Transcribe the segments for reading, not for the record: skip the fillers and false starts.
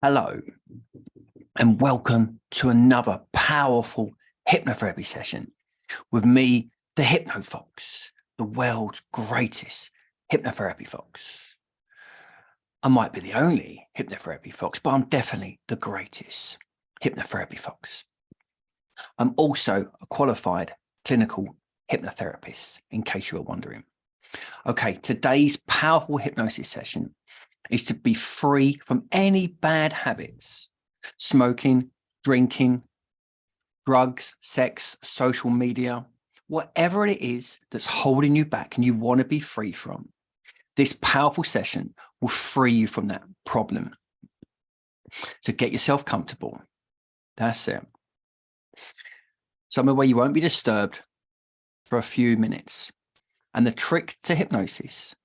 Hello, and welcome to another powerful hypnotherapy session with me, the Hypno Fox, the world's greatest hypnotherapy fox. I might be the only hypnotherapy fox, but I'm definitely the greatest hypnotherapy fox. I'm also a qualified clinical hypnotherapist, in case you were wondering. Okay, today's powerful hypnosis session is to be free from any bad habits: smoking, drinking, drugs, sex, social media, whatever it is that's holding you back and you want to be free from. This powerful session will free you from that problem. So get yourself comfortable. That's it. Somewhere where you won't be disturbed for a few minutes. And the trick to hypnosis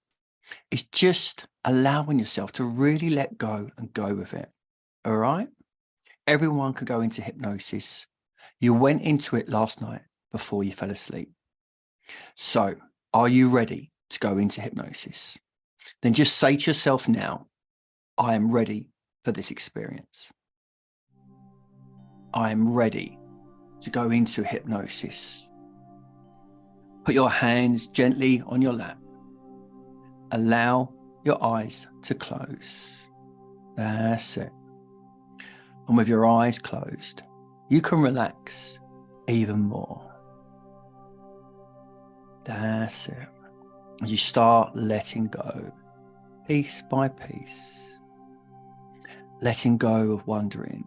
is just allowing yourself to really let go and go with it. All right? Everyone can go into hypnosis. You went into it last night before you fell asleep. So are you ready to go into hypnosis? Then just say to yourself now, I am ready for this experience. I am ready to go into hypnosis. Put your hands gently on your lap. Allow your eyes to close. That's it. And with your eyes closed, you can relax even more. That's it. As you start letting go, piece by piece, letting go of wondering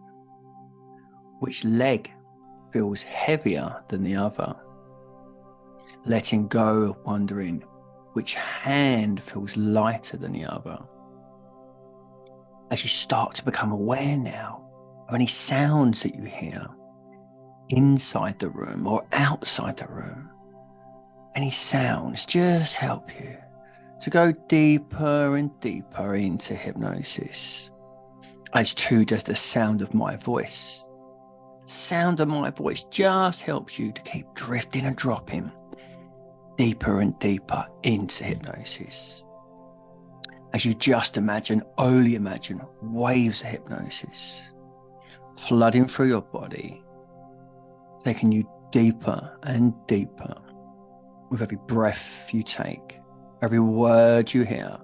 which leg feels heavier than the other, letting go of wondering which hand feels lighter than the other. As you start to become aware now of any sounds that you hear inside the room or outside the room, any sounds just help you to go deeper and deeper into hypnosis. As too does the sound of my voice. The sound of my voice just helps you to keep drifting and dropping deeper and deeper into hypnosis. As you just only imagine waves of hypnosis flooding through your body, taking you deeper and deeper with every breath you take, every word you hear,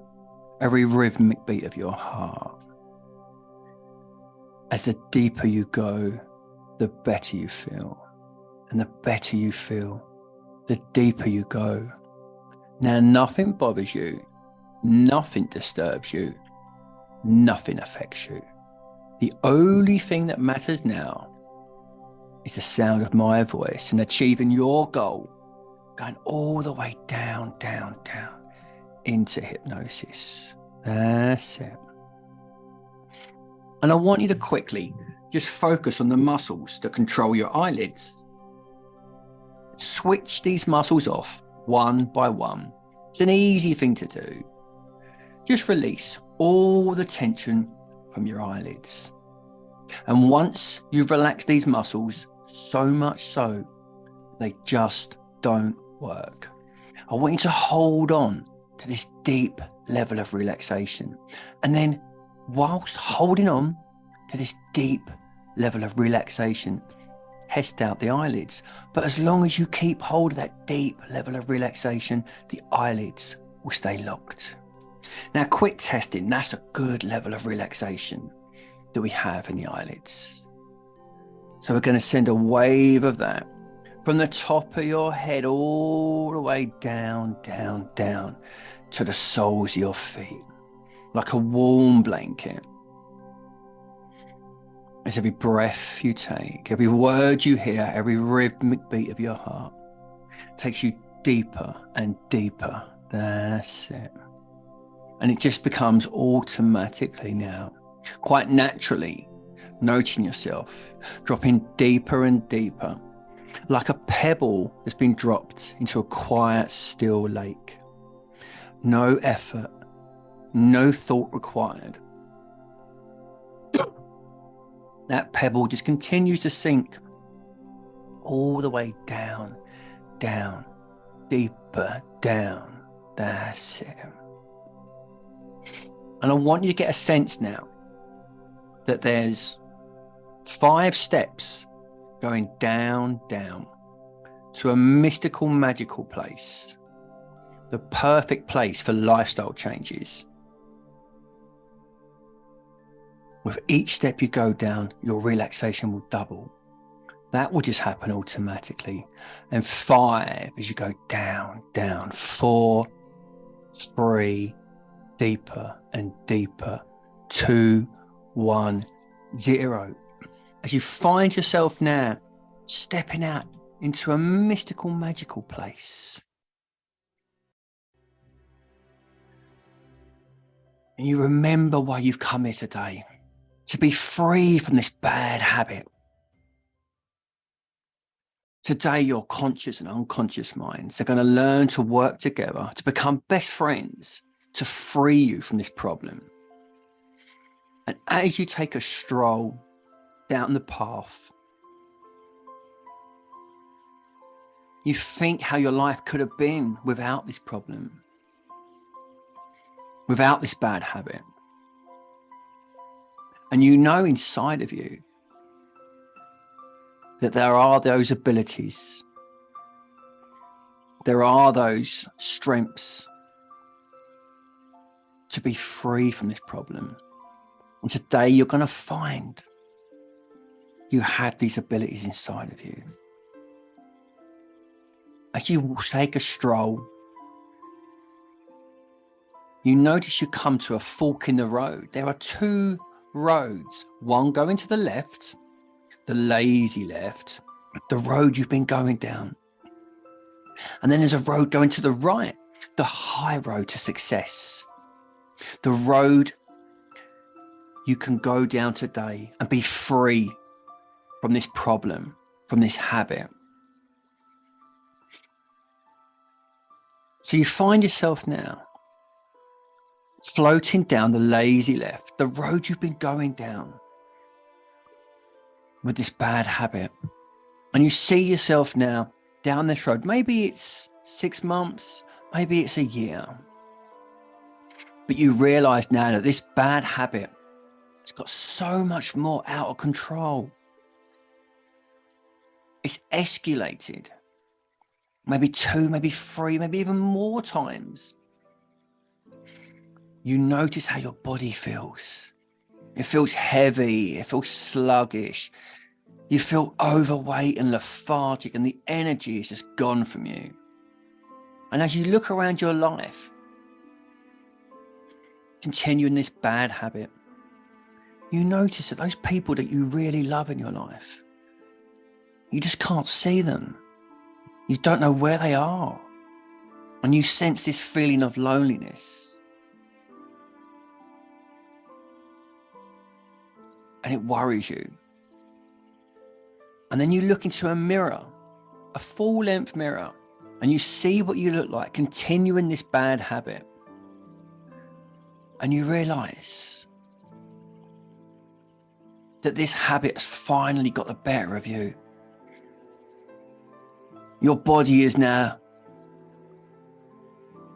every rhythmic beat of your heart. As the deeper you go, the better you feel. And the better you feel, the deeper you go. Now, nothing bothers you, nothing disturbs you, nothing affects you. The only thing that matters now is the sound of my voice and achieving your goal, going all the way down, down, down into hypnosis. That's it. And I want you to quickly just focus on the muscles that control your eyelids. Switch these muscles off one by one. It's an easy thing to do. Just release all the tension from your eyelids. And once you've relaxed these muscles, so much so, they just don't work. I want you to hold on to this deep level of relaxation. And then whilst holding on to this deep level of relaxation, test out the eyelids. But as long as you keep hold of that deep level of relaxation, the eyelids will stay locked. Now, quick testing, that's a good level of relaxation that we have in the eyelids. So we're going to send a wave of that from the top of your head all the way down, down, down to the soles of your feet, like a warm blanket. As every breath you take, every word you hear, every rhythmic beat of your heart takes you deeper and deeper. That's it. And it just becomes automatically now, quite naturally, noting yourself dropping deeper and deeper, like a pebble that's been dropped into a quiet, still lake. No effort, no thought required. That pebble just continues to sink all the way down, down, deeper down. That's it. And I want you to get a sense now that there's 5 steps going down to a mystical, magical place, the perfect place for lifestyle changes. With each step you go down, your relaxation will double. That will just happen automatically. And 5, as you go down, 4, 3, deeper and deeper, 2, 1, 0. As you find yourself now stepping out into a mystical, magical place. And you remember why you've come here today, to be free from this bad habit. Today, your conscious and unconscious minds are going to learn to work together to become best friends, to free you from this problem. And as you take a stroll down the path, you think how your life could have been without this problem, without this bad habit. And you know inside of you that there are those abilities, there are those strengths to be free from this problem. And today you're going to find you have these abilities inside of you. As you take a stroll, you notice you come to a fork in the road. There are 2 roads, one going to the left, the lazy left, the road you've been going down. And then there's a road going to the right, the high road to success, the road you can go down today and be free from this problem, from this habit. So you find yourself now floating down the lazy left, the road you've been going down with this bad habit. And you see yourself now down this road. Maybe it's 6 months, maybe it's a year. But you realize now that this bad habit, it's got so much more out of control. It's escalated. Maybe 2, maybe 3, maybe even more times. You notice how your body feels. It feels heavy, it feels sluggish. You feel overweight and lethargic, and the energy is just gone from you. And as you look around your life, continuing this bad habit, you notice that those people that you really love in your life, you just can't see them. You don't know where they are. And you sense this feeling of loneliness. And it worries you. And then you look into a mirror, a full-length mirror, and you see what you look like, continuing this bad habit. And you realize that this habit has finally got the better of you. Your body is now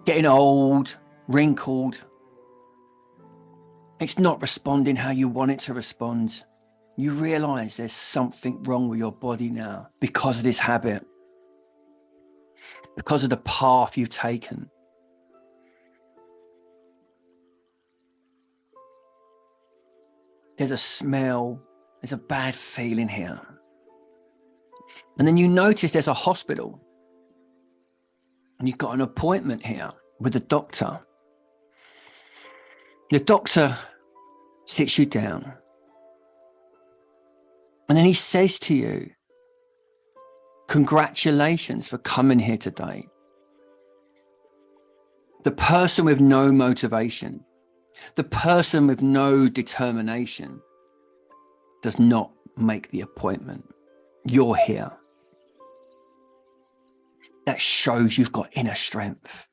getting old, wrinkled. It's not responding how you want it to respond. You realize there's something wrong with your body now because of this habit, because of the path you've taken. There's a smell, there's a bad feeling here. And then you notice there's a hospital and you've got an appointment here with the doctor. The doctor sits you down and then he says to you, "Congratulations for coming here today." The person with no motivation, the person with no determination does not make the appointment. You're here. That shows you've got inner strength.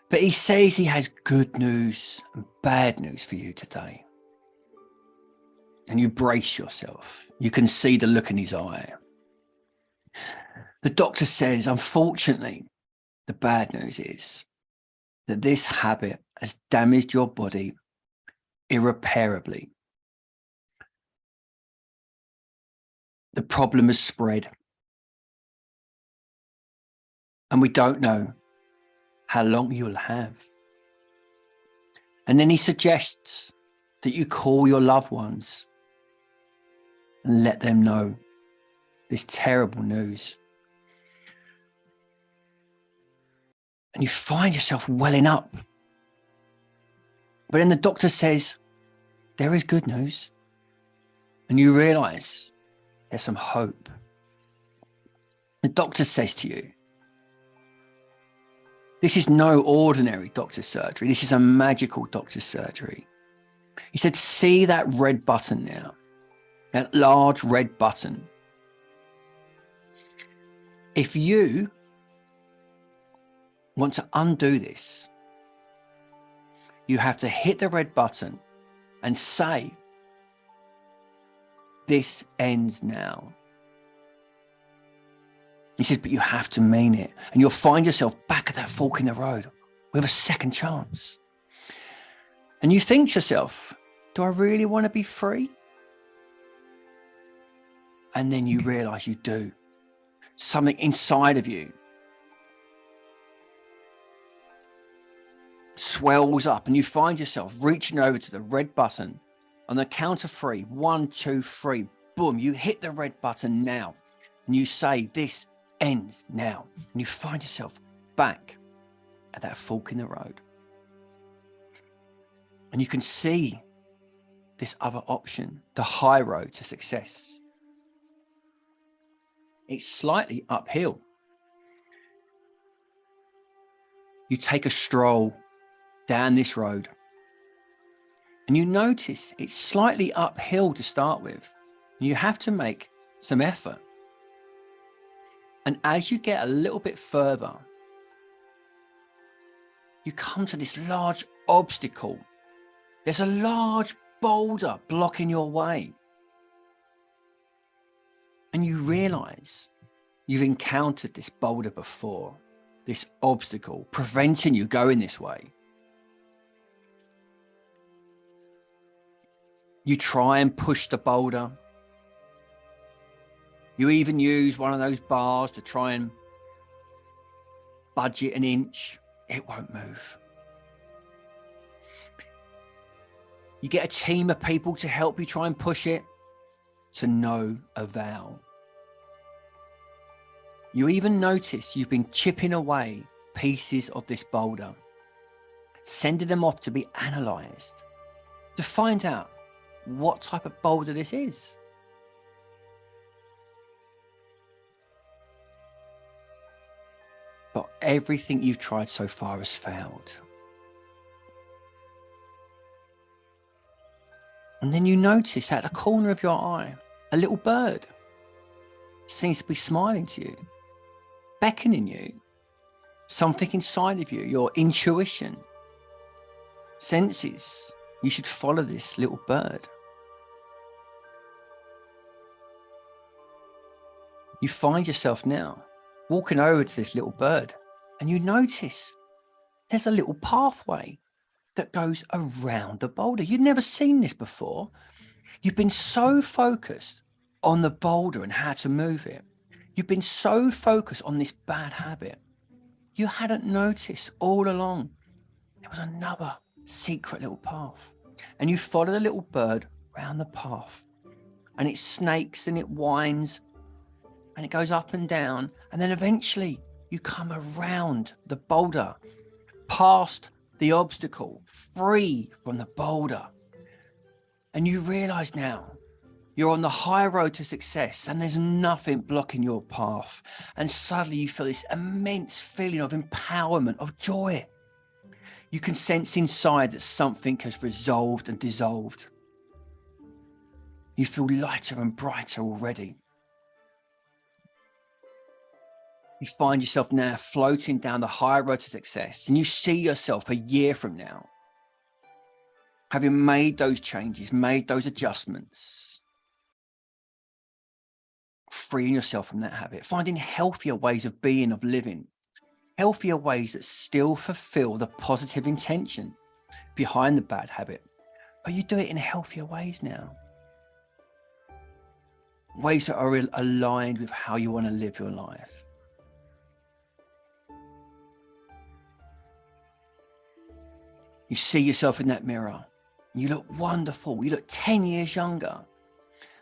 But he says he has good news and bad news for you today. And you brace yourself. You can see the look in his eye. The doctor says, unfortunately, the bad news is that this habit has damaged your body irreparably. The problem has spread. And we don't know how long you'll have. And then he suggests that you call your loved ones and let them know this terrible news. And you find yourself welling up. But then the doctor says, there is good news. And you realize there's some hope. The doctor says to you, this is no ordinary doctor's surgery. This is a magical doctor's surgery. He said, see that red button now, that large red button. If you want to undo this, you have to hit the red button and say, this ends now. He says, but you have to mean it. And you'll find yourself back at that fork in the road with a second chance. And you think to yourself, do I really want to be free? And then you realize you do. Something inside of you swells up and you find yourself reaching over to the red button on the count of 3. 1, 2, 3. Boom, you hit the red button now. And you say, this ends now. And you find yourself back at that fork in the road. And you can see this other option, the high road to success. It's slightly uphill. You take a stroll down this road and you notice it's slightly uphill to start with. You have to make some effort. And as you get a little bit further, you come to this large obstacle. There's a large boulder blocking your way. And you realize you've encountered this boulder before, this obstacle preventing you going this way. You try and push the boulder. You even use one of those bars to try and budge it an inch. It won't move. You get a team of people to help you try and push it, to no avail. You even notice you've been chipping away pieces of this boulder, sending them off to be analysed to find out what type of boulder this is. But everything you've tried so far has failed. And then you notice at the corner of your eye, a little bird seems to be smiling to you, beckoning you. Something inside of you, your intuition, senses, you should follow this little bird. You find yourself now walking over to this little bird and you notice there's a little pathway that goes around the boulder. You've never seen this before. You've been so focused on the boulder and how to move it. You've been so focused on this bad habit. You hadn't noticed all along there was another secret little path. And you follow the little bird around the path and it snakes and it winds and it goes up and down. And then eventually you come around the boulder, past the obstacle, free from the boulder. And you realize now you're on the high road to success and there's nothing blocking your path. And suddenly you feel this immense feeling of empowerment, of joy. You can sense inside that something has resolved and dissolved. You feel lighter and brighter already. You find yourself now floating down the high road to success, and you see yourself a year from now, having made those changes, made those adjustments, freeing yourself from that habit, finding healthier ways of being, of living, healthier ways that still fulfill the positive intention behind the bad habit, but you do it in healthier ways now. ways that are aligned with how you want to live your life. You see yourself in that mirror. You look wonderful. You look 10 years younger.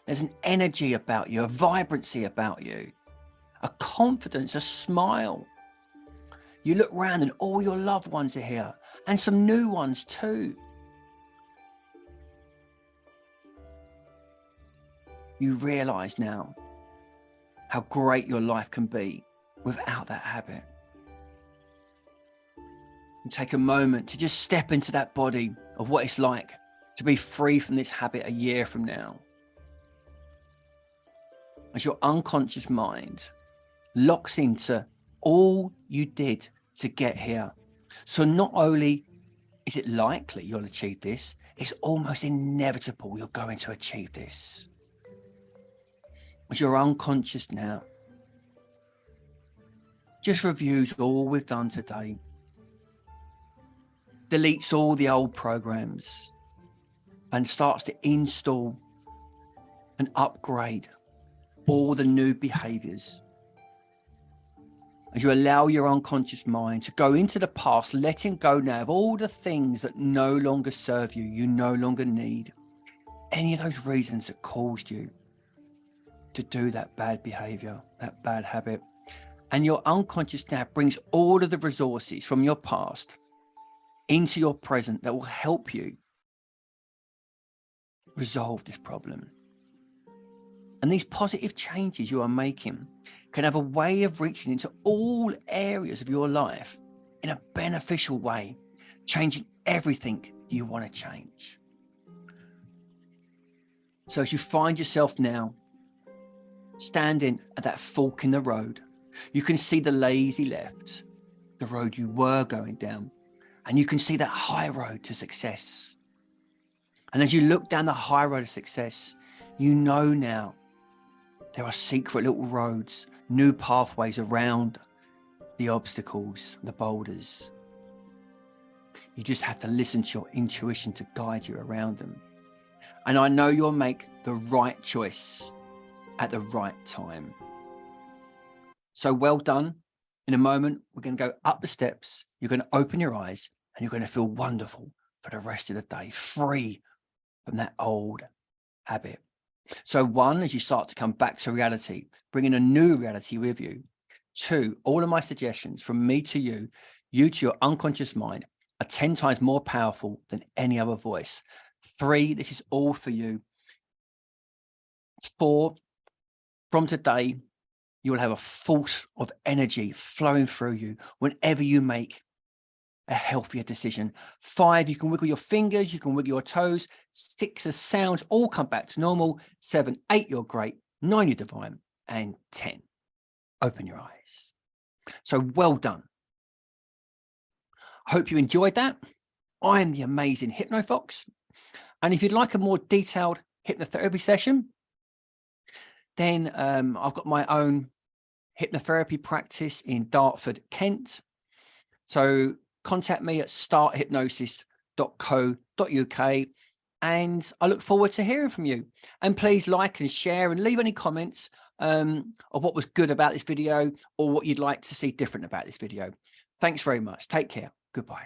There's an energy about you, a vibrancy about you, a confidence, a smile. You look around and all your loved ones are here, and some new ones too. You realize now how great your life can be without that habit. And take a moment to just step into that body of what it's like to be free from this habit a year from now. As your unconscious mind locks into all you did to get here. So not only is it likely you'll achieve this, it's almost inevitable you're going to achieve this. As your unconscious now just reviews all we've done today, deletes all the old programs, and starts to install and upgrade all the new behaviors. As you allow your unconscious mind to go into the past, letting go now of all the things that no longer serve you, you no longer need, any of those reasons that caused you to do that bad behavior, that bad habit. And your unconscious now brings all of the resources from your past into your present that will help you resolve this problem. And these positive changes you are making can have a way of reaching into all areas of your life in a beneficial way, changing everything you want to change. So as you find yourself now standing at that fork in the road, you can see the lazy left, the road you were going down, and you can see that high road to success. And as you look down the high road of success, you know now there are secret little roads, new pathways around the obstacles, the boulders. You just have to listen to your intuition to guide you around them. And I know you'll make the right choice at the right time. So well done. In a moment, we're going to go up the steps. You're going to open your eyes and you're going to feel wonderful for the rest of the day, free from that old habit. So 1, as you start to come back to reality, bringing a new reality with you. 2, all of my suggestions from me to you to your unconscious mind are 10 times more powerful than any other voice. 3, this is all for you. 4, from today, you will have a force of energy flowing through you whenever you make a healthier decision. 5, you can wiggle your fingers, you can wiggle your toes. 6, as sounds all come back to normal. 7, 8, you're great. 9, you're divine. And 10, open your eyes. So well done. I hope you enjoyed that. I am the amazing Hypno Fox. And if you'd like a more detailed hypnotherapy session, then I've got my own hypnotherapy practice in Dartford, Kent. So contact me at starthypnosis.co.uk, and I look forward to hearing from you. And please like and share and leave any comments of what was good about this video or what you'd like to see different about this video. Thanks very much. Take care. Goodbye.